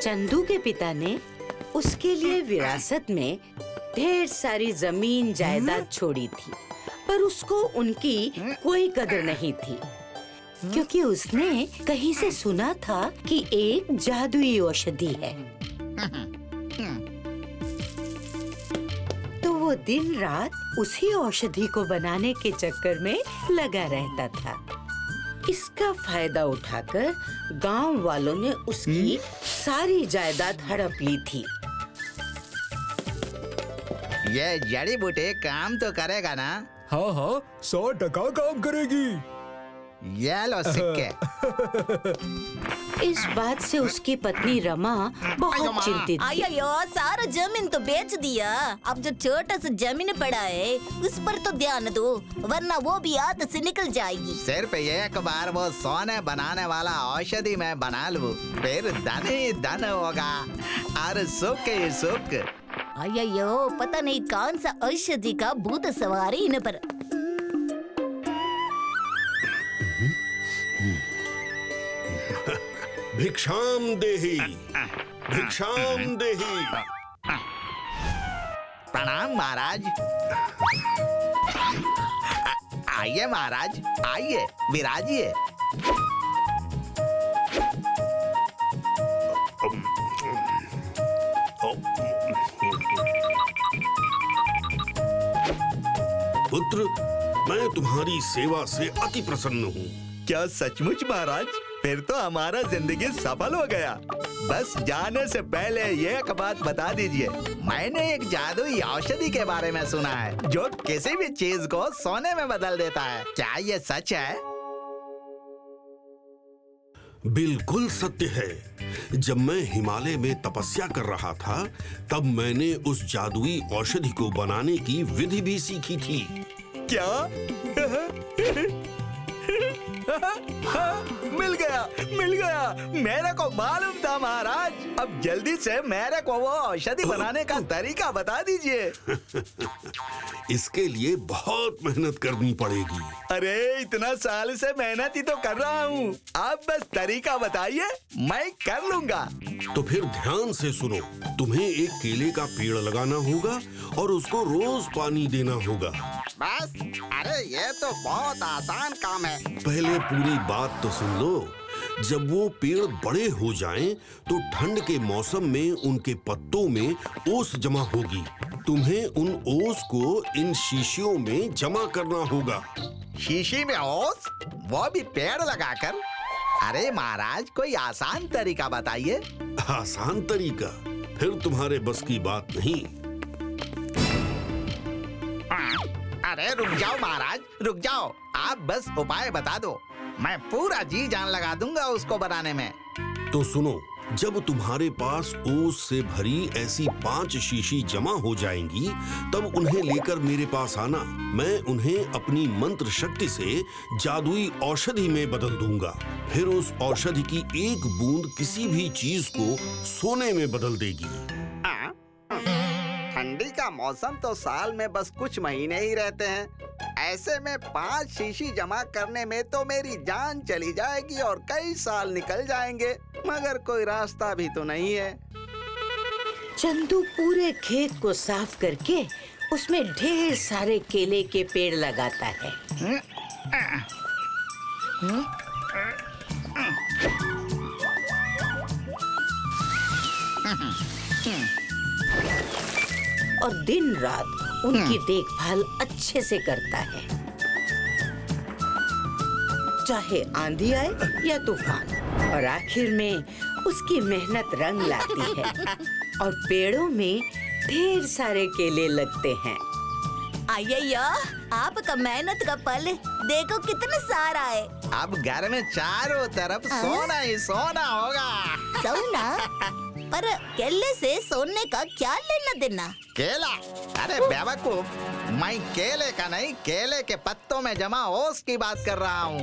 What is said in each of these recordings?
चंदू के पिता ने उसके लिए विरासत में ढेर सारी जमीन जायदाद छोड़ी थी, पर उसको उनकी कोई कदर नहीं थी, क्योंकि उसने कहीं से सुना था कि एक जादुई औषधि है। तो वो दिन रात उसी औषधि को बनाने के चक्कर में लगा रहता था। इसका फायदा उठाकर गांव वालों ने उसकी सारी जायदाद हड़प ली थी। ये जड़ी बूटी काम तो करेगा ना? हाँ हाँ, 100% काम करेगी। ये लो सिक्के। इस बात से उसकी पत्नी रमा बहुत चिंतित थी। अयो, सारा जमीन तो बेच दिया। अब जो छोटा सा जमीन पड़ा है उस पर तो ध्यान दो, वरना वो भी हाथ से निकल जाएगी। सिर्फ एक बार वो सोने बनाने वाला औषधि मैं बना लूं, फिर धन ही धन होगा और सुख ही सुख। अयो, पता नहीं कौन सा औषधि का भूत सवार है इन पर। भिक्षाम देहि, भिक्षाम देहि। प्रणाम महाराज। आइए महाराज, आइए, विराजिए। पुत्र, मैं तुम्हारी सेवा से अति प्रसन्न हूँ। क्या सचमुच महाराज? फिर तो हमारा जिंदगी सफल हो गया। बस जाने से पहले एक बात बता दीजिए, मैंने एक जादुई औषधि के बारे में सुना है जो किसी भी चीज को सोने में बदल देता है। क्या ये सच है? बिल्कुल सत्य है। जब मैं हिमालय में तपस्या कर रहा था, तब मैंने उस जादुई औषधि को बनाने की विधि भी सीखी थी। क्या? मिल गया, मिल गया। मेरे को मालूम था महाराज। अब जल्दी से मेरे को वो औषधि बनाने का तरीका बता दीजिए। इसके लिए बहुत मेहनत करनी पड़ेगी। अरे इतना साल से मेहनत ही तो कर रहा हूँ। आप बस तरीका बताइए, मैं कर लूँगा। तो फिर ध्यान से सुनो। तुम्हें एक केले का पेड़ लगाना होगा और उसको रोज पानी देना होगा। बस? अरे ये तो बहुत आसान काम है। पहले पूरी बात तो सुन लो। जब वो पेड़ बड़े हो जाएं, तो ठंड के मौसम में उनके पत्तों में ओस जमा होगी। तुम्हें उन ओस को इन शीशियों में जमा करना होगा। शीशी में ओस? वो भी पेड़ लगाकर? अरे महाराज, कोई आसान तरीका बताइए। आसान तरीका? फिर तुम्हारे बस की बात नहीं। अरे रुक जाओ महाराज, रुक जाओ। आप बस उपाय बता दो, मैं पूरा जी जान लगा दूंगा उसको बनाने में। तो सुनो, जब तुम्हारे पास ओस से भरी ऐसी 5 शीशी जमा हो जाएंगी, तब उन्हें लेकर मेरे पास आना। मैं उन्हें अपनी मंत्र शक्ति से जादुई औषधि में बदल दूंगा। फिर उस औषधि की एक बूंद किसी भी चीज को सोने में बदल देगी। ठंडी का मौसम तो साल में बस कुछ महीने ही रहते हैं। ऐसे में 5 शीशी जमा करने में तो मेरी जान चली जाएगी और कई साल निकल जाएंगे, मगर कोई रास्ता भी तो नहीं है। चंदू पूरे खेत को साफ करके उसमें ढेर सारे केले के पेड़ लगाता है। और दिन रात उनकी देखभाल अच्छे से करता है, चाहे आंधी आए या तूफान। और आखिर में उसकी मेहनत रंग लाती है और पेड़ों में ढेर सारे केले लगते हैं। अय्या, आपका मेहनत का फल देखो कितना सारा है। अब घर में चारों तरफ सोना ही सोना होगा। सोना? पर केले से सोने का क्या लेना देना? केला? अरे बेवकूफ, मैं केले का नहीं, केले के पत्तों में जमा ओस की बात कर रहा हूँ।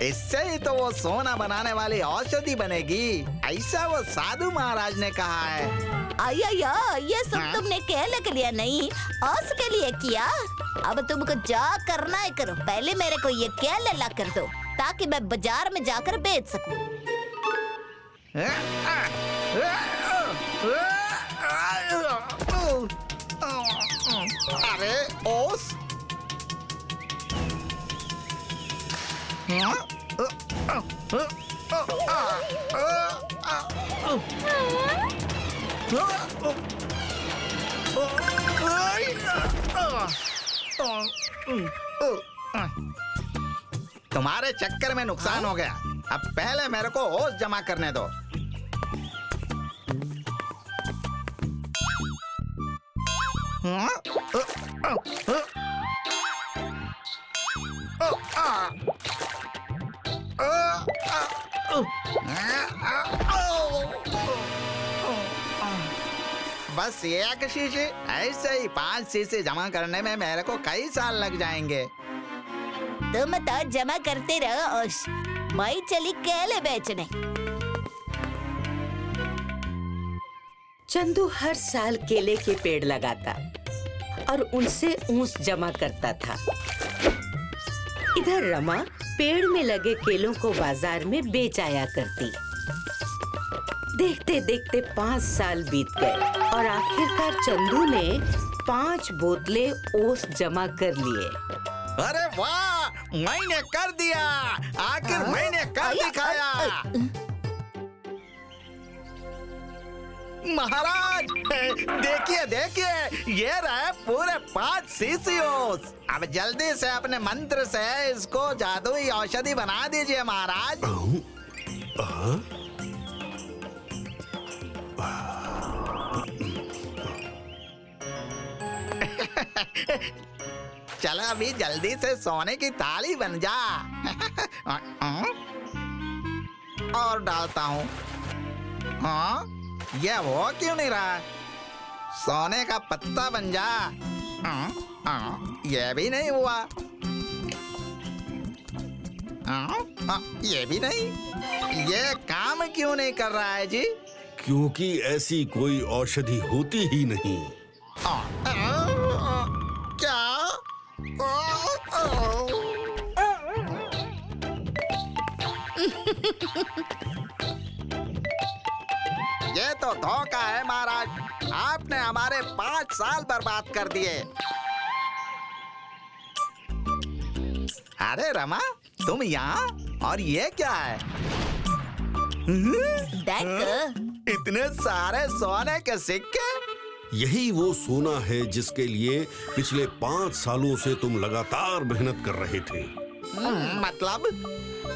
इससे ही तो वो सोना बनाने वाली औषधि बनेगी, ऐसा वो साधु महाराज ने कहा है। अय्या, ये सब तुमने केले के लिए नहीं, ओस के लिए किया। अब तुमको जो करना है करो, पहले मेरे को ये केले ला कर दो ताकि मैं बाजार में जाकर बेच सकूं। अरे ओस तुम्हारे चक्कर में नुकसान हो गया। अब पहले मेरे को होश जमा करने दो। बस एक शीशी, ऐसे ही 5 शीशी जमा करने में मेरे को कई साल लग जाएंगे। तुम तो जमा करते रहो ओश, मैं चली केले बेचने। चंदू हर साल केले के पेड़ लगाता और उनसे ऊंस जमा करता था। इधर रमा पेड़ में लगे केलों को बाजार में बेच आया करती। देखते देखते 5 साल बीत गए और आखिरकार चंदू ने 5 बोतलें ओस जमा कर लिए। अरे वाह, मैंने कर दिया, आखिर मैंने कर दिखाया। महाराज देखिए देखिए, ये रहे पूरे 5 शीशी ओस। अब जल्दी से अपने मंत्र से इसको जादुई औषधि बना दीजिए महाराज। चलो अभी जल्दी से सोने की ताली बन जा। और डालता हूँ। हाँ, ये हो क्यों नहीं रहा? सोने का पत्ता बन जा। ये भी नहीं हुआ। ये भी नहीं। ये काम क्यों नहीं कर रहा है जी? क्योंकि ऐसी कोई औषधि होती ही नहीं। क्या? ये तो धोखा है महाराज। आपने हमारे 5 साल बर्बाद कर दिए। अरे रमा, तुम यहाँ? और ये क्या है? देख, इतने सारे सोने के सिक्के? यही वो सोना है जिसके लिए पिछले 5 सालों से तुम लगातार मेहनत कर रहे थे।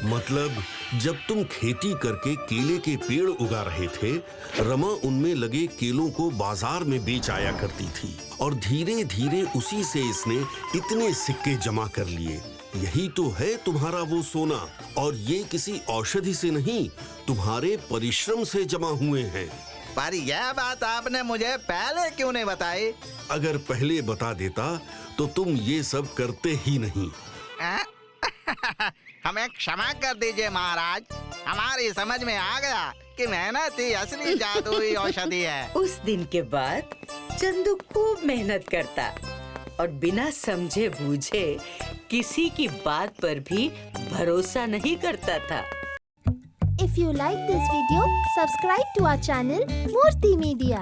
मतलब जब तुम खेती करके केले के पेड़ उगा रहे थे, रमा उनमें लगे केलों को बाजार में बेच आया करती थी और धीरे धीरे उसी से इसने इतने सिक्के जमा कर लिए। यही तो है तुम्हारा वो सोना, और ये किसी औषधि से नहीं, तुम्हारे परिश्रम से जमा हुए हैं। पर यह बात आपने मुझे पहले क्यों नहीं बताई? अगर पहले बता देता तो तुम ये सब करते ही नहीं। हमें क्षमा कर दीजिए महाराज। हमारी समझ में आ गया कि मेहनत ही असली जादुई औषधि है। उस दिन के बाद चंदू खूब मेहनत करता और बिना समझे बूझे किसी की बात पर भी भरोसा नहीं करता था। If you like this video, subscribe to our channel Murthy Media.